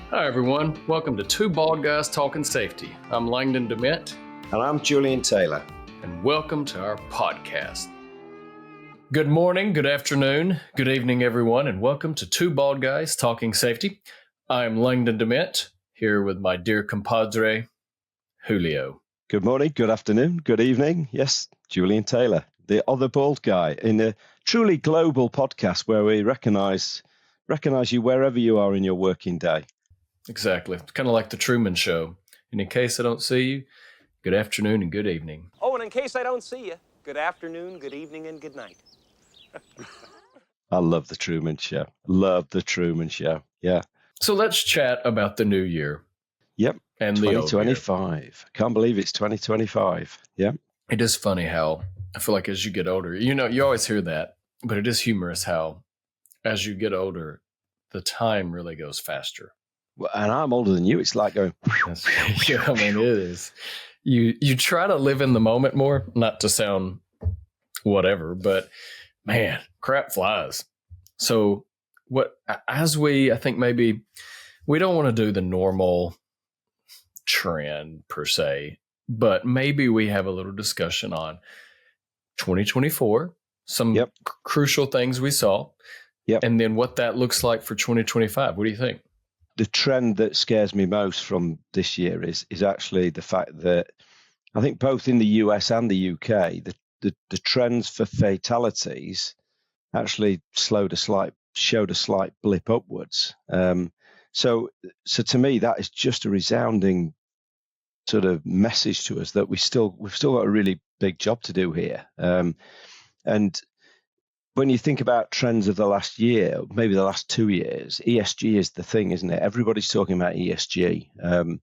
Hi, everyone. Welcome to Two Bald Guys Talking Safety. I'm Langdon DeMint. And I'm Julian Taylor. And welcome to our podcast. Good morning, good afternoon, good evening, everyone, and welcome to Two Bald Guys Talking Safety. I'm Langdon DeMint, here with my dear compadre, Julio. Good morning, good afternoon, good evening. Yes, Julian Taylor, the other bald guy, in a truly global podcast where we recognize you wherever you are in your working day. Exactly. It's kind of like the Truman Show. And in case I don't see you, good afternoon and good evening. Oh, and in case I don't see you, good afternoon, good evening, and good night. I love the Truman Show. Love the Truman Show. Yeah. So let's chat about the new year. Yep. And 2025. Can't believe it's 2025. Yeah. It is funny how I feel like as you get older, you always hear that, but it is humorous how as you get older, the time really goes faster. Well, and I'm older than you. It's like going. Yeah, I mean, it is. You try to live in the moment more, not to sound whatever, but man, crap flies. So I think maybe we don't want to do the normal trend per se, but maybe we have a little discussion on 2024, some crucial things we saw, and then what that looks like for 2025. What do you think? The trend that scares me most from this year is actually the fact that I think both in the US and the UK, the trends for fatalities actually showed a slight blip upwards. So to me, that is just a resounding sort of message to us that we've still got a really big job to do here. And when you think about trends of the last year, maybe the last 2 years, ESG is the thing, isn't it? Everybody's talking about ESG. A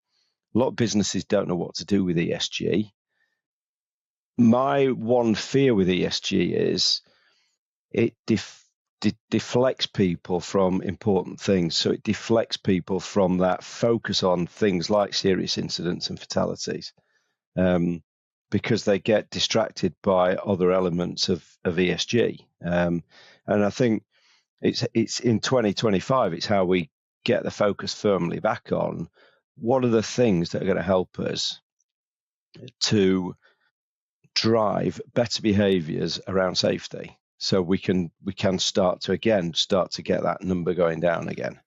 lot of businesses don't know what to do with ESG. My one fear with ESG is it deflects people from important things. So it deflects people from that focus on things like serious incidents and fatalities. Because they get distracted by other elements of ESG. And I think it's in 2025, it's how we get the focus firmly back on what are the things that are going to help us to drive better behaviors around safety. So we can start to get that number going down again.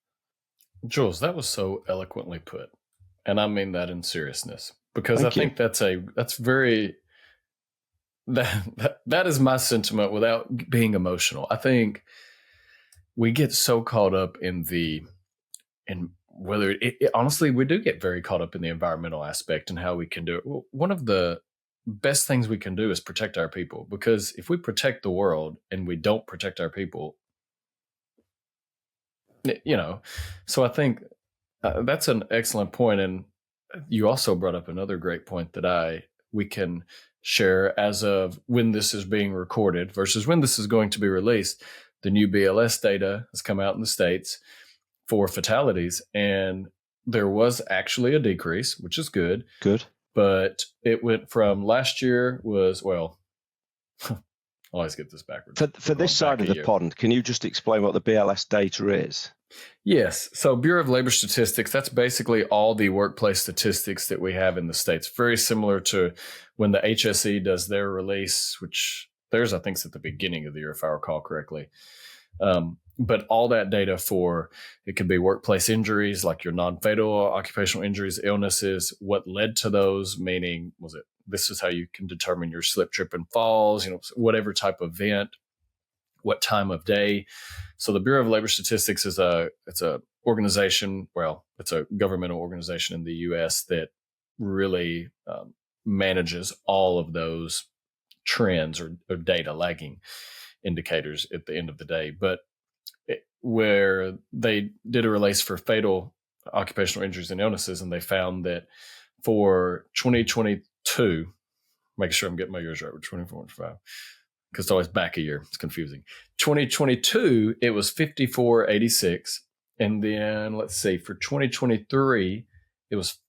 Jules, that was so eloquently put. And I mean that in seriousness. Because I think that is my sentiment without being emotional. I think we get so caught up honestly, we do get very caught up in the environmental aspect and how we can do it. Well, one of the best things we can do is protect our people, because if we protect the world and we don't protect our people, so I think that's an excellent point. And you also brought up another great point that we can share as of when this is being recorded versus when this is going to be released. The new BLS data has come out in the States for fatalities, and there was actually a decrease, which is good. Good. But it went from last year I always get this backwards. For this side of the pond, can you just explain what the BLS data is? Yes. So Bureau of Labor Statistics, that's basically all the workplace statistics that we have in the States. Very similar to when the HSE does their release, which theirs, I think, is at the beginning of the year, if I recall correctly. But all that data it could be workplace injuries, like your non-fatal occupational injuries, illnesses, what led to those, meaning this is how you can determine your slip, trip, and falls, whatever type of event, what time of day. So the Bureau of Labor Statistics it's a organization, it's a governmental organization in the U.S. that really manages all of those trends or data lagging indicators at the end of the day. But where they did a release for fatal occupational injuries and illnesses, and they found that for 2022, make sure I'm getting my years right, with 24 and 5, because it's always back a year. It's confusing. 2022, it was 5486. And then let's see, for 2023, it was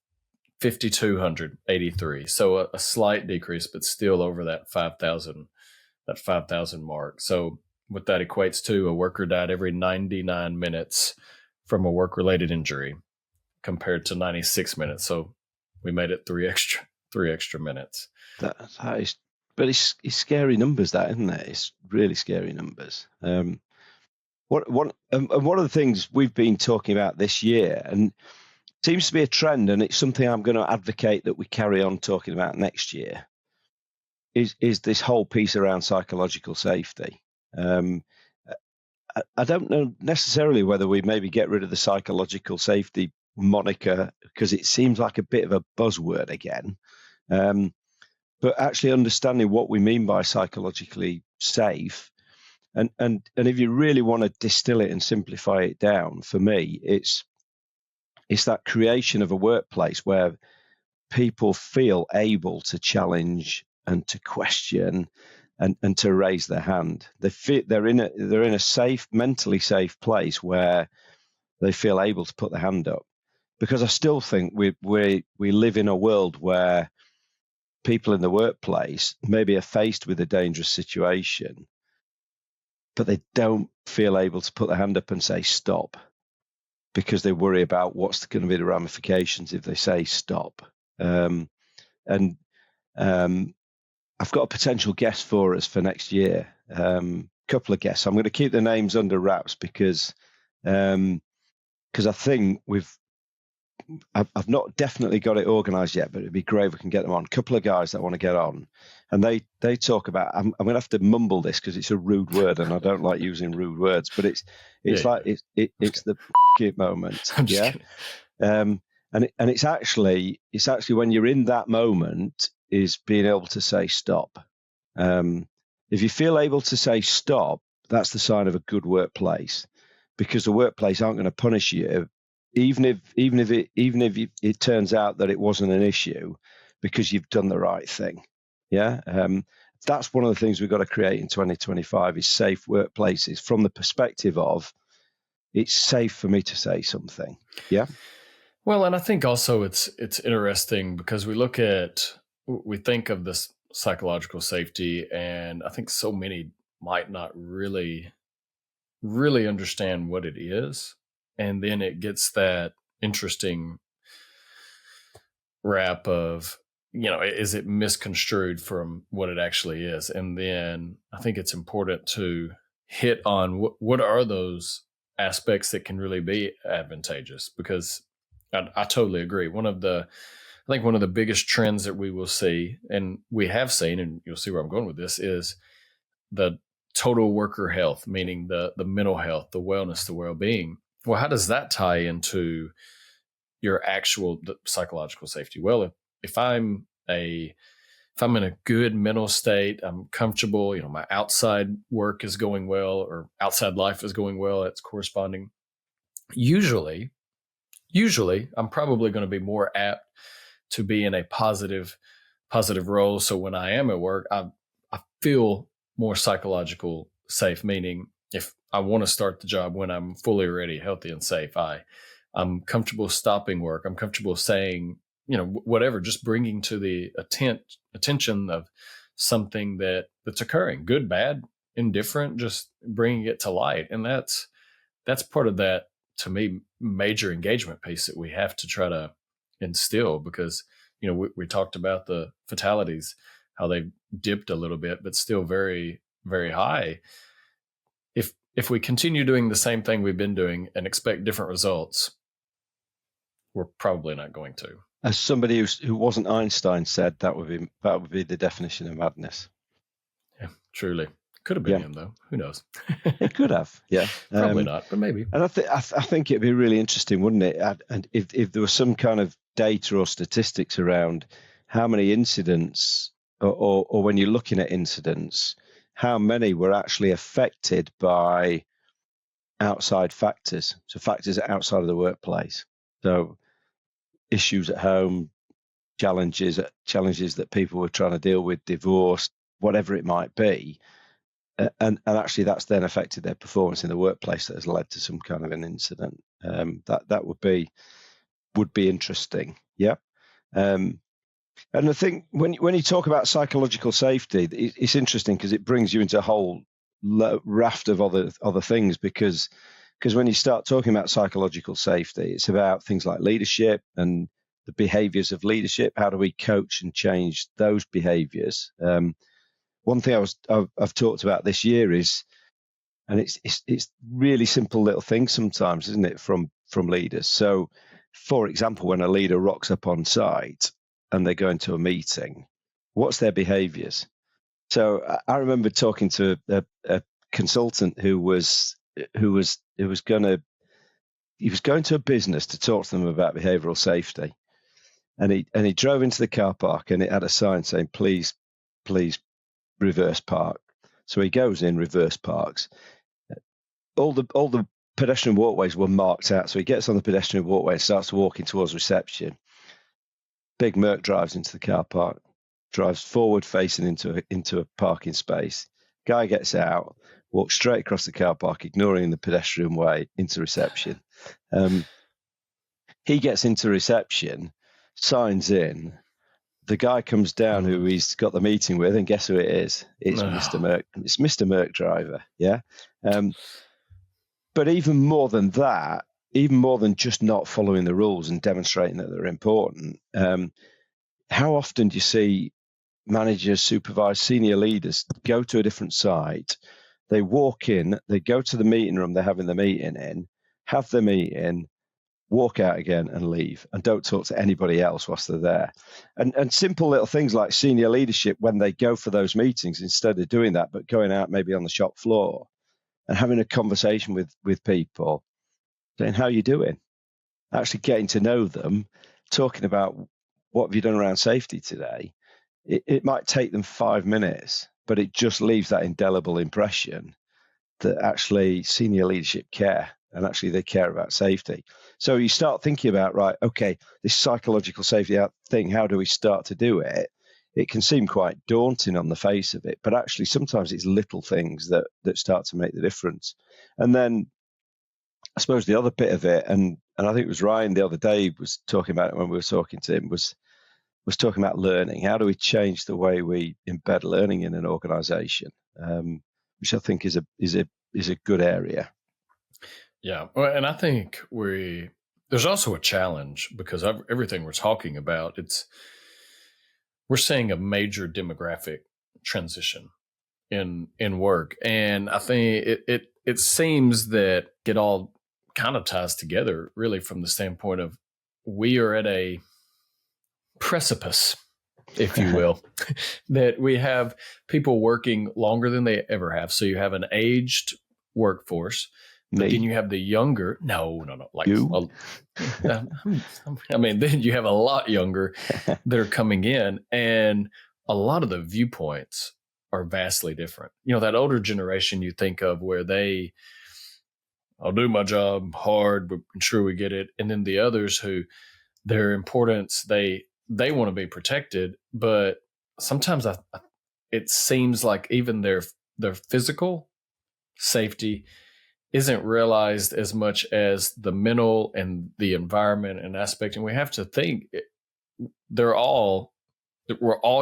5,283. So a slight decrease, but still over that 5,000 mark. So what that equates to, a worker died every 99 minutes from a work-related injury. compared to 96 minutes. So we made it three extra minutes. That is, but it's scary numbers, that, isn't it? It's really scary numbers. One of the things we've been talking about this year, and seems to be a trend, and it's something I'm going to advocate that we carry on talking about next year, is this whole piece around psychological safety. I don't know necessarily whether we maybe get rid of the psychological safety moniker, because it seems like a bit of a buzzword again. But actually understanding what we mean by psychologically safe, and if you really want to distill it and simplify it down, for me, it's that creation of a workplace where people feel able to challenge and to question and to raise their hand. They're in a safe, mentally safe place where they feel able to put their hand up. Because I still think we live in a world where people in the workplace maybe are faced with a dangerous situation, but they don't feel able to put their hand up and say stop, because they worry about what's going to be the ramifications if they say stop. I've got a potential guest for us for next year. Couple of guests. I'm going to keep the names under wraps because I think I've not definitely got it organised yet, but it'd be great if we can get them on. A couple of guys that want to get on, and they talk about. I'm going to have to mumble this because it's a rude word, and I don't like using rude words. But it's the moment, yeah. And it's actually when you're in that moment, is being able to say stop. If you feel able to say stop, that's the sign of a good workplace, because the workplace aren't going to punish you, even if it turns out that it wasn't an issue, because you've done the right thing. Yeah. That's one of the things we've got to create in 2025 is safe workplaces from the perspective of it's safe for me to say something. Yeah. Well, and I think also it's interesting because we think of this psychological safety, and I think so many might not really understand what it is. And then it gets that interesting rap of, is it misconstrued from what it actually is? And then I think it's important to hit on what are those aspects that can really be advantageous, because I totally agree. One of the biggest trends that we will see, and we have seen, and you'll see where I'm going with this, is the total worker health, meaning the mental health, the wellness, the well-being. Well, how does that tie into your actual psychological safety? Well, if I'm in a good mental state, I'm comfortable, my outside work is going well, or outside life is going well, it's corresponding. Usually I'm probably going to be more apt to be in a positive role. So when I am at work, I feel more psychological safe, meaning if I want to start the job when I'm fully ready, healthy, and safe, I'm comfortable stopping work. I'm comfortable saying, whatever, just bringing to the attention of something that's occurring, good, bad, indifferent, just bringing it to light. And that's part of that, to me, major engagement piece that we have to try to instill, because, we talked about the fatalities, how they've dipped a little bit, but still very, very high. If we continue doing the same thing we've been doing and expect different results, we're probably not going to. As somebody who wasn't Einstein said, that would be the definition of madness. Yeah, truly. Could have been him, though. Who knows? It could have, yeah. Probably not, but maybe. And I think it'd be really interesting, wouldn't it? And if there was some kind of data or statistics around how many incidents, or when you're looking at incidents, how many were actually affected by outside factors, so factors outside of the workplace. So issues at home, challenges that people were trying to deal with, divorce, whatever it might be. And actually that's then affected their performance in the workplace that has led to some kind of an incident. That would be interesting. Yeah. And I think when you talk about psychological safety, it's interesting because it brings you into a whole raft of other things, because Because when you start talking about psychological safety, it's about things like leadership and the behaviors of leadership. How do we coach and change those behaviors? One thing I've talked about this year is, and it's really simple little things sometimes, isn't it, from leaders? So, for example, when a leader rocks up on site and they go into a meeting, what's their behaviors? So I remember talking to a consultant who was going to a business to talk to them about behavioural safety, and he drove into the car park and it had a sign saying please reverse park. So he goes in, reverse parks. All the pedestrian walkways were marked out, so he gets on the pedestrian walkway and starts walking towards reception. Big Merc drives into the car park, drives forward facing into a parking space. Guy gets out, walks straight across the car park, ignoring the pedestrian way, into reception. He gets into reception, signs in. The guy comes down who he's got the meeting with, and guess who it is? It's Mr. Merc. It's Mr. Merc driver, yeah? But even more than that, even more than just not following the rules and demonstrating that they're important, how often do you see managers, supervisors, senior leaders go to a different site, they walk in, they go to the meeting room they're having the meeting in, have the meeting, walk out again and leave, and don't talk to anybody else whilst they're there. And simple little things like senior leadership, when they go for those meetings, instead of doing that, but going out maybe on the shop floor and having a conversation with people, saying, how are you doing? Actually getting to know them, talking about what have you done around safety today. It might take them 5 minutes, but it just leaves that indelible impression that actually senior leadership care, and actually they care about safety. So you start thinking about, right, okay, this psychological safety thing, how do we start to do it? It can seem quite daunting on the face of it, but actually sometimes it's little things that start to make the difference. And then I suppose the other bit of it, and I think it was Ryan the other day was talking about it when we were talking to him, was talking about learning. How do we change the way we embed learning in an organization? Which I think is a good area. Yeah, well, and I think there's also a challenge because everything we're talking about, we're seeing a major demographic transition in work, and I think it seems that it all kind of ties together really from the standpoint of we are at a precipice, if you will, that we have people working longer than they ever have. So you have an aged workforce, but then you have the younger. No, like you. I mean, then you have a lot younger that are coming in, and a lot of the viewpoints are vastly different. You know, that older generation you think of where I'll do my job hard, but ensure we get it. And then the others who their importance, they want to be protected, but sometimes it seems like even their physical safety isn't realized as much as the mental and the environment and aspect. And we have to think we're all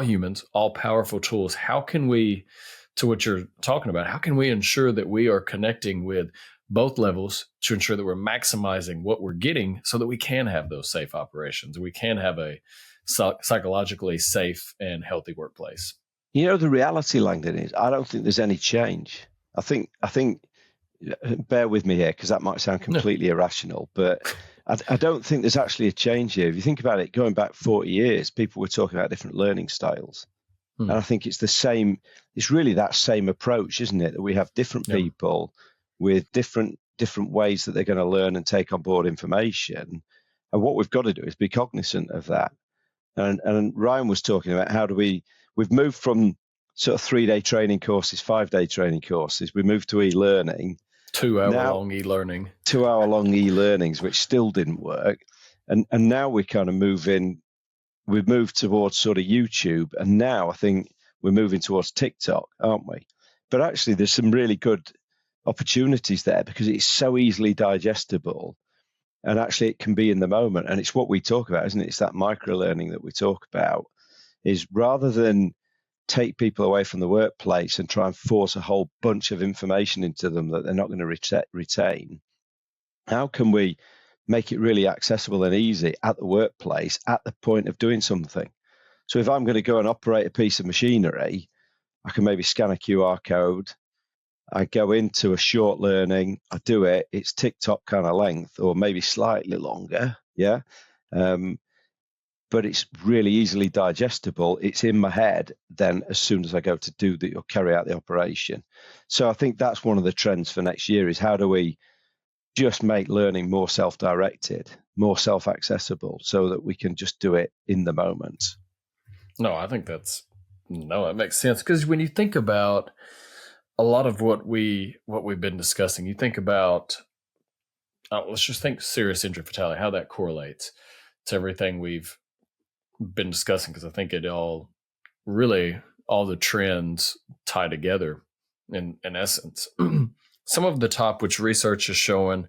humans, all powerful tools. How can we, to what you're talking about, how can we ensure that we are connecting with both levels to ensure that we're maximizing what we're getting so that we can have those safe operations, we can have a psychologically safe and healthy workplace? You know, the reality, Langdon, is I don't think there's any change. I think bear with me here because that might sound completely irrational, but I don't think there's actually a change here. If you think about it, going back 40 years, people were talking about different learning styles. And I think it's the same. It's really that same approach, isn't it? That we have different people with different ways that they're going to learn and take on board information. And what we've got to do is be cognizant of that. And Ryan was talking about we've moved from sort of 3-day training courses, 5-day training courses. We moved to e-learning. 2-hour-long e-learning. 2-hour-long e-learnings, which still didn't work. And now we're kind of we've moved towards sort of YouTube. And now I think we're moving towards TikTok, aren't we? But actually there's some really good opportunities there because it's so easily digestible. And actually it can be in the moment. And it's what we talk about, isn't it? It's that micro learning that we talk about, is rather than take people away from the workplace and try and force a whole bunch of information into them that they're not going to retain, How can we make it really accessible and easy at the workplace at the point of doing something? So if I'm going to go and operate a piece of machinery, I can maybe scan a QR code. I go into a short learning, I do it, it's tick-tock kind of length or maybe slightly longer, yeah? But it's really easily digestible. It's in my head then as soon as I go to do or carry out the operation. So I think that's one of the trends for next year is how do we just make learning more self-directed, more self-accessible so that we can just do it in the moment. No, I think that makes sense. Because when you think about a lot of what we've been discussing, you think about, let's just think serious injury fatality, how that correlates to everything we've been discussing, because I think all the trends tie together in essence. Some of the top, which research is showing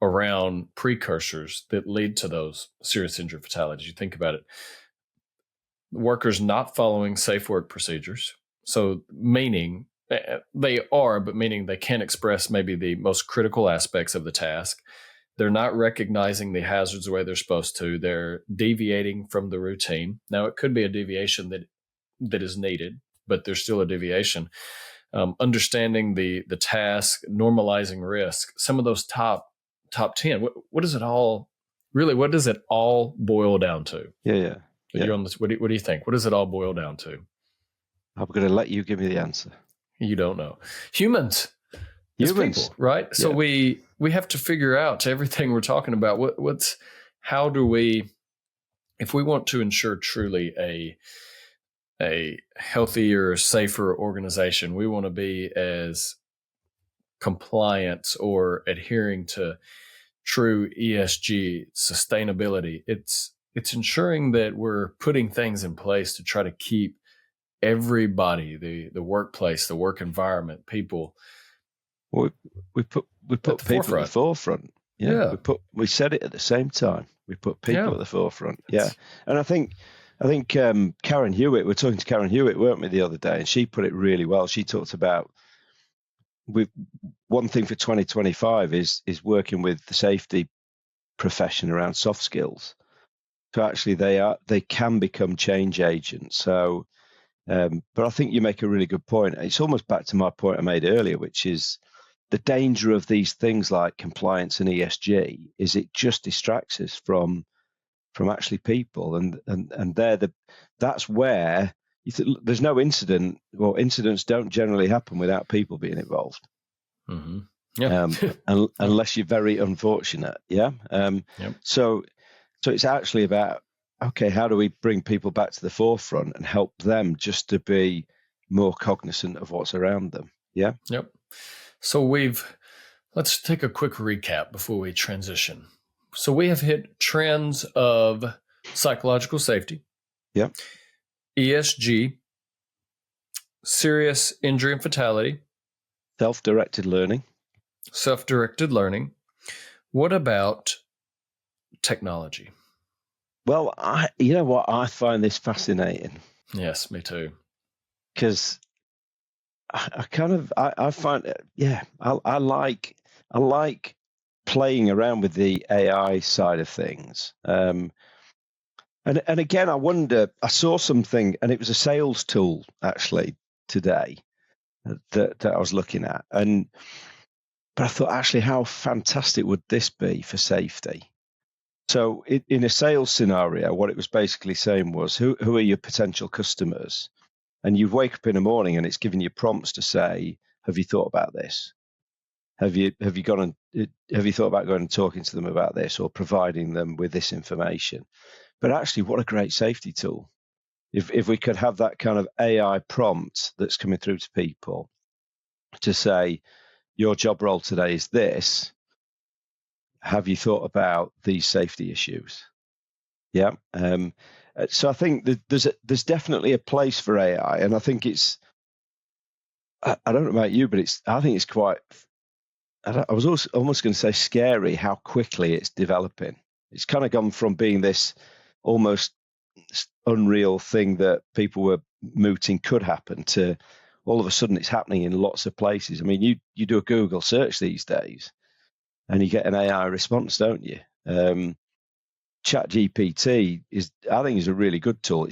around precursors that lead to those serious injury fatalities. You think about it, workers not following safe work procedures. So meaning they are, but meaning they can't express maybe the most critical aspects of the task. They're not recognizing the hazards the way they're supposed to. They're deviating from the routine. Now, it could be a deviation that is needed, but there's still a deviation. Understanding the task, normalizing risk. Some of those top 10. What does it all boil down to? Yeah. You're on this. What do you think? What does it all boil down to? I'm going to let you give me the answer. You don't know. Humans. People, right? Yeah. So we have to figure out everything we're talking about. How do we, if we want to ensure truly a healthier, safer organization, we want to be as compliant or adhering to true ESG sustainability. It's ensuring that we're putting things in place to try to keep everybody, the workplace, the work environment, people. Well, we put people at the forefront. Yeah. We said it at the same time. We put people at the forefront. Yeah. And I think Karen Hewitt, we're talking to Karen Hewitt, weren't we, the other day? And she put it really well. She talked about one thing for 2025 is working with the safety profession around soft skills. So actually they can become change agents. So, but I think you make a really good point. It's almost back to my point I made earlier, which is the danger of these things like compliance and ESG is it just distracts us from actually people, and that's where there's no incident, or incidents don't generally happen without people being involved. Mm-hmm. Yeah. Unless you're very unfortunate. Yeah. So it's actually about, okay, how do we bring people back to the forefront and help them just to be more cognizant of what's around them? Yeah. Yep. So let's take a quick recap before we transition. So we have hit trends of psychological safety, ESG, serious injury and fatality, self-directed learning. What about technology? Well, you know what? I find this fascinating. Yes, me too. Because I find, I like playing around with the AI side of things. And again, I wonder, I saw something, and it was a sales tool actually today that I was looking at. But I thought, actually, how fantastic would this be for safety? So in a sales scenario, what it was basically saying was, who are your potential customers? And you wake up in the morning and it's giving you prompts to say, have you thought about this? Have you thought about going and talking to them about this or providing them with this information? But actually, what a great safety tool. If we could have that kind of AI prompt that's coming through to people to say, your job role today is this. Have you thought about these safety issues? Yeah. So I think that there's definitely a place for AI, and I think I don't know about you, but I think it's quite. I was also almost going to say scary how quickly it's developing. It's kind of gone from being this almost unreal thing that people were mooting could happen to all of a sudden it's happening in lots of places. I mean, you do a Google search these days, and you get an AI response, don't you? ChatGPT I think is a really good tool.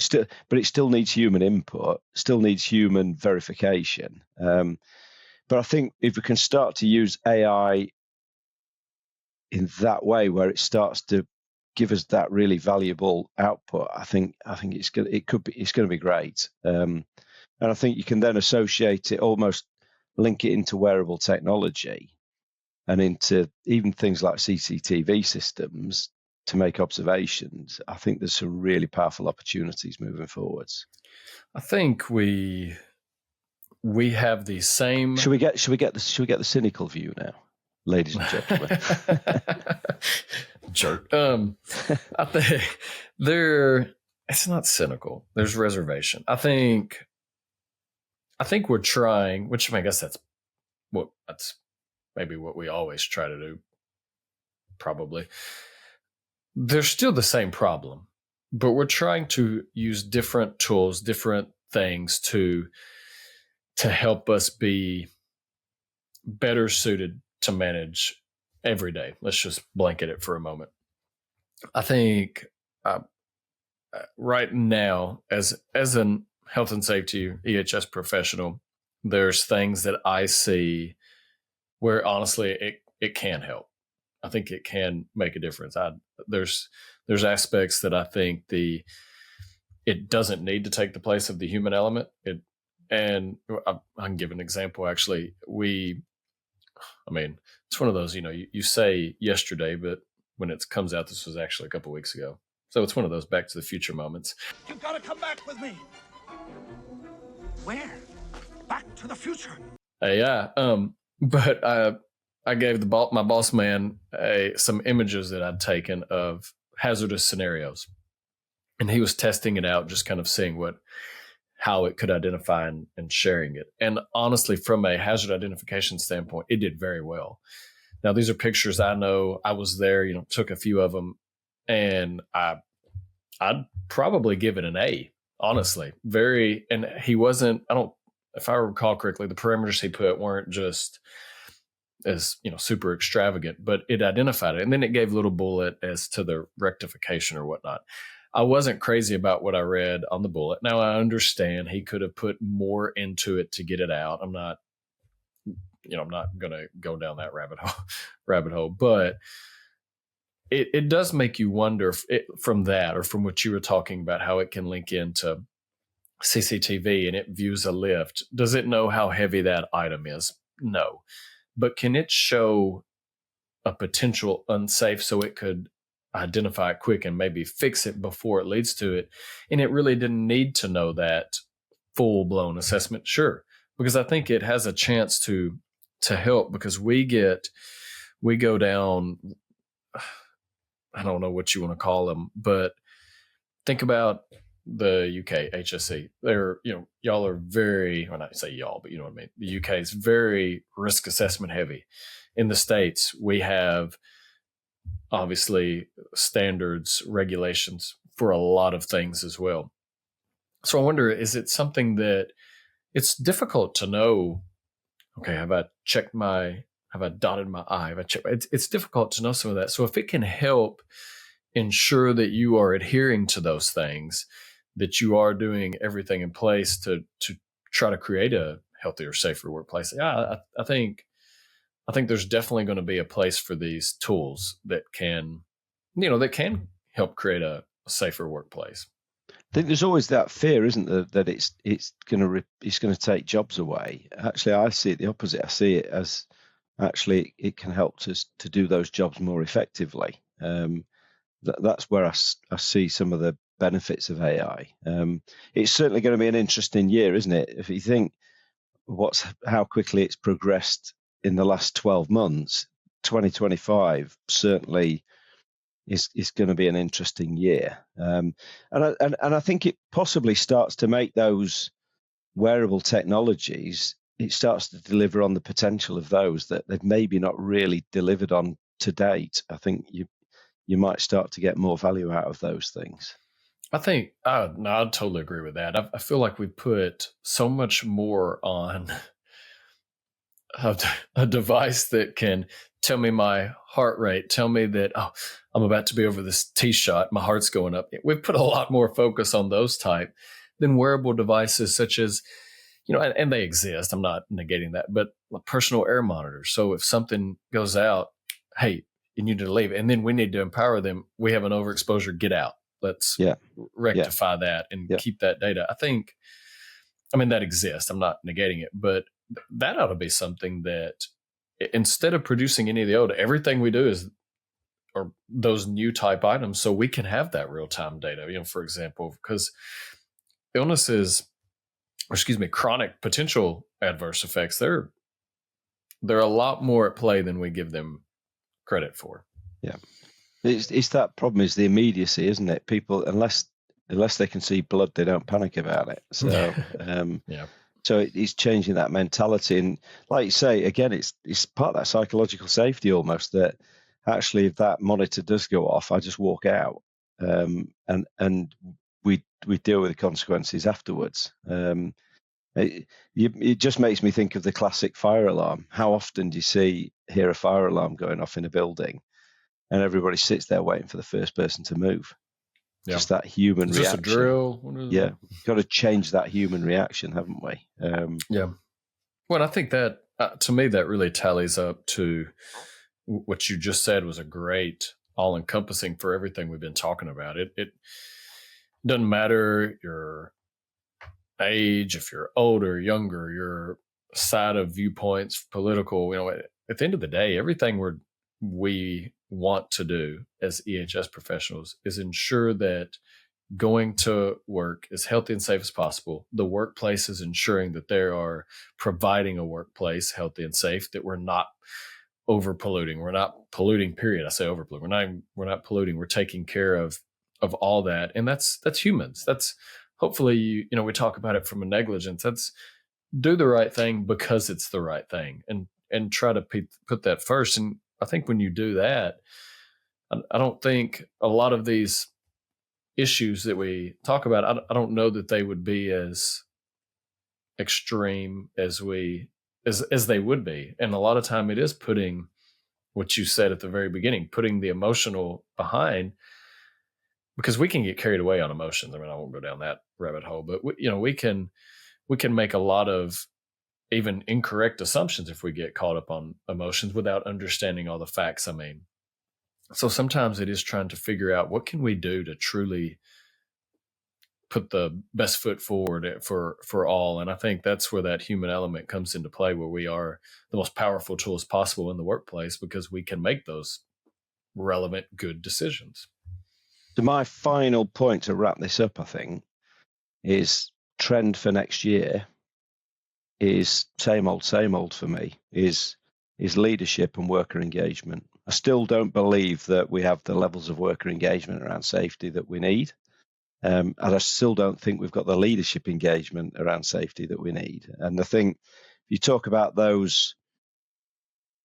But it still needs human input, still needs human verification. But I think if we can start to use AI in that way, where it starts to give us that really valuable output, I think it's going to be great. And I think you can then associate it, almost link it into wearable technology and into even things like CCTV systems to make observations. I think there's some really powerful opportunities moving forwards. I think we have the same. Should we get the cynical view now, ladies and gentlemen? Jerk. I think it's not cynical. There's reservation. I think we're trying, which I guess that's maybe what we always try to do. Probably. There's still the same problem, but we're trying to use different tools, different things to help us be better suited to manage every day. Let's just blanket it for a moment. I think right now, as an health and safety EHS professional, there's things that I see where honestly it can help. I think it can make a difference. There's aspects that I think it doesn't need to take the place of the human element. And I can give an example. Actually, it's one of those, you say yesterday, but when it comes out, this was actually a couple of weeks ago. So it's one of those Back to the Future moments. You've got to come back with me. Where? Back to the future. Yeah. But I gave my boss man some images that I'd taken of hazardous scenarios, and he was testing it out, just kind of seeing how it could identify and sharing it. And honestly, from a hazard identification standpoint, it did very well. Now, these are pictures I know. I was there, took a few of them, and I'd probably give it an A, honestly. And he wasn't, if I recall correctly, the parameters he put weren't just as super extravagant, but it identified it, and then it gave a little bullet as to the rectification or whatnot. I wasn't crazy about what I read on the bullet. Now I understand he could have put more into it to get it out. I'm not going to go down that rabbit hole, but it does make you wonder from that, or from what you were talking about, how it can link into CCTV and it views a lift. Does it know how heavy that item is? No. But can it show a potential unsafe so it could identify it quick and maybe fix it before it leads to it? And it really didn't need to know that full-blown assessment. Sure, because I think it has a chance to help, because we go down, I don't know what you want to call them, but think about the UK HSE. They're, y'all are very, when I say y'all, but you know what I mean. The UK is very risk assessment heavy. In the States, we have obviously standards, regulations for a lot of things as well. So I wonder, is it something that it's difficult to know, okay, have I dotted my I? It's difficult to know some of that. So if it can help ensure that you are adhering to those things, that you are doing everything in place to try to create a healthier, safer workplace. Yeah, I think there's definitely going to be a place for these tools that can help create a safer workplace. I think there's always that fear, isn't there, that it's going to take jobs away. Actually, I see it the opposite. I see it as actually it can help to do those jobs more effectively. That's where I see some of the benefits of AI. It's certainly going to be an interesting year, isn't it? If you think how quickly it's progressed in the last 12 months, 2025 certainly is going to be an interesting year. And I think it possibly starts to make those wearable technologies, it starts to deliver on the potential of those that they've maybe not really delivered on to date. I think you might start to get more value out of those things. I think, I totally agree with that. I feel like we put so much more on a device that can tell me my heart rate, tell me that, oh, I'm about to be over this tee shot, my heart's going up. We've put a lot more focus on those type than wearable devices such as, and they exist. I'm not negating that, but personal air monitors. So if something goes out, hey, you need to leave, and then we need to empower them. We have an overexposure, get out. Let's rectify that and keep that data. That exists. I'm not negating it, but that ought to be something that instead of producing any of the old, everything we do is or those new type items, so we can have that real time data. For example, because chronic potential adverse effects, they're a lot more at play than we give them credit for. Yeah, it's that problem is the immediacy, isn't it? People, unless they can see blood, they don't panic about it. So so it's changing that mentality, and like you say, again, it's part of that psychological safety almost, that actually if that monitor does go off, I just walk out, and we deal with the consequences afterwards. It just makes me think of the classic fire alarm. How often do you hear a fire alarm going off in a building, and everybody sits there waiting for the first person to move? Yeah. Just that human reaction. Just a drill. Got to change that human reaction, haven't we? Well, I think that to me that really tallies up to what you just said was a great all-encompassing for everything we've been talking about. It doesn't matter your age, if you're older, younger, your side of viewpoints, political. At the end of the day, everything we want to do as EHS professionals is ensure that going to work as healthy and safe as possible. The workplace is ensuring that they are providing a workplace healthy and safe, that we're not over polluting. We're not polluting, period. I say over polluting. We're not polluting. We're taking care of all that. And that's humans. That's hopefully, we talk about it from a negligence. That's do the right thing because it's the right thing, and try to put that first. And I think when you do that, I don't think a lot of these issues that we talk about, I don't know that they would be as extreme as they would be. And a lot of time it is putting what you said at the very beginning, putting the emotional behind, because we can get carried away on emotions. I won't go down that rabbit hole, but we can make a lot of even incorrect assumptions if we get caught up on emotions without understanding all the facts. So sometimes it is trying to figure out what can we do to truly put the best foot forward for all. And I think that's where that human element comes into play, where we are the most powerful tools possible in the workplace because we can make those relevant, good decisions. So my final point to wrap this up, I think, is trend for next year is same old for me, is leadership and worker engagement. I still don't believe that we have the levels of worker engagement around safety that we need. And I still don't think we've got the leadership engagement around safety that we need. And I think if you talk about those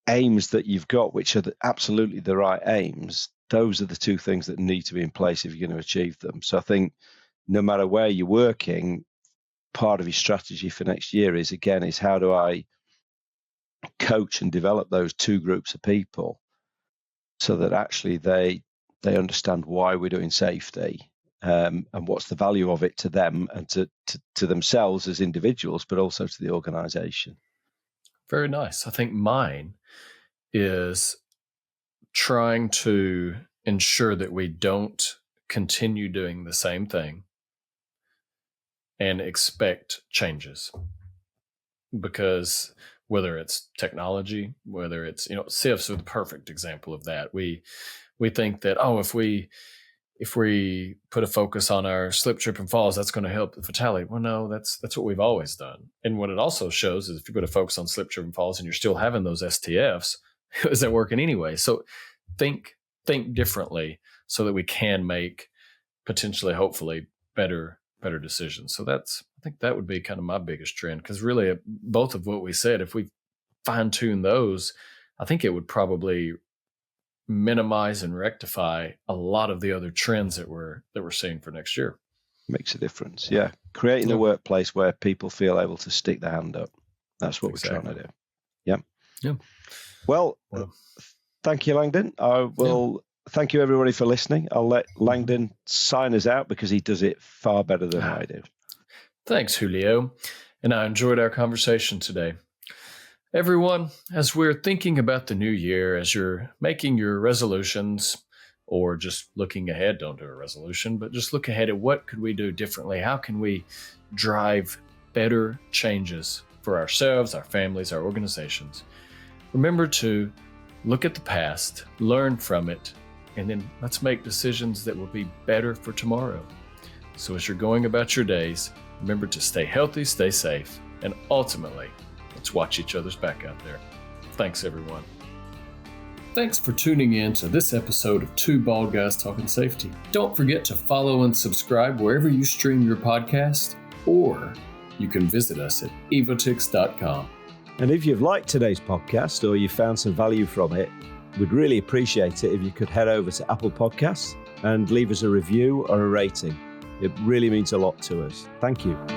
aims that you've got, which are absolutely the right aims, those are the two things that need to be in place if you're going to achieve them. So I think no matter where you're working, part of your strategy for next year is how do I coach and develop those two groups of people so that actually they understand why we're doing safety, and what's the value of it to them and to themselves as individuals, but also to the organization. Very nice. I think mine is trying to ensure that we don't continue doing the same thing and expect changes, because whether it's technology, whether it's, SIFs are the perfect example of that. We think that, if we put a focus on our slip, trip, and falls, that's going to help the fatality. Well, no, that's what we've always done. And what it also shows is if you put a focus on slip, trip, and falls and you're still having those STFs, is that working anyway? So think differently so that we can make potentially, hopefully, better decisions. So I think that would be kind of my biggest trend, because really both of what we said, if we fine tune those, I think it would probably minimize and rectify a lot of the other trends that we're seeing for next year. Makes a difference. Yeah. Creating a workplace where people feel able to stick their hand up. That's what we're trying to do. Yeah. Yeah. Well, thank you, Langdon. I will thank you, everybody, for listening. I'll let Langdon sign us out because he does it far better than I do. Thanks, Julio. And I enjoyed our conversation today. Everyone, as we're thinking about the new year, as you're making your resolutions or just looking ahead, don't do a resolution, but just look ahead at what could we do differently? How can we drive better changes for ourselves, our families, our organizations? Remember to look at the past, learn from it, and then let's make decisions that will be better for tomorrow. So as you're going about your days, remember to stay healthy, stay safe, and ultimately, let's watch each other's back out there. Thanks, everyone. Thanks for tuning in to this episode of Two Bald Guys Talking Safety. Don't forget to follow and subscribe wherever you stream your podcast, or you can visit us at evotix.com. And if you've liked today's podcast or you found some value from it, we'd really appreciate it if you could head over to Apple Podcasts and leave us a review or a rating. It really means a lot to us. Thank you.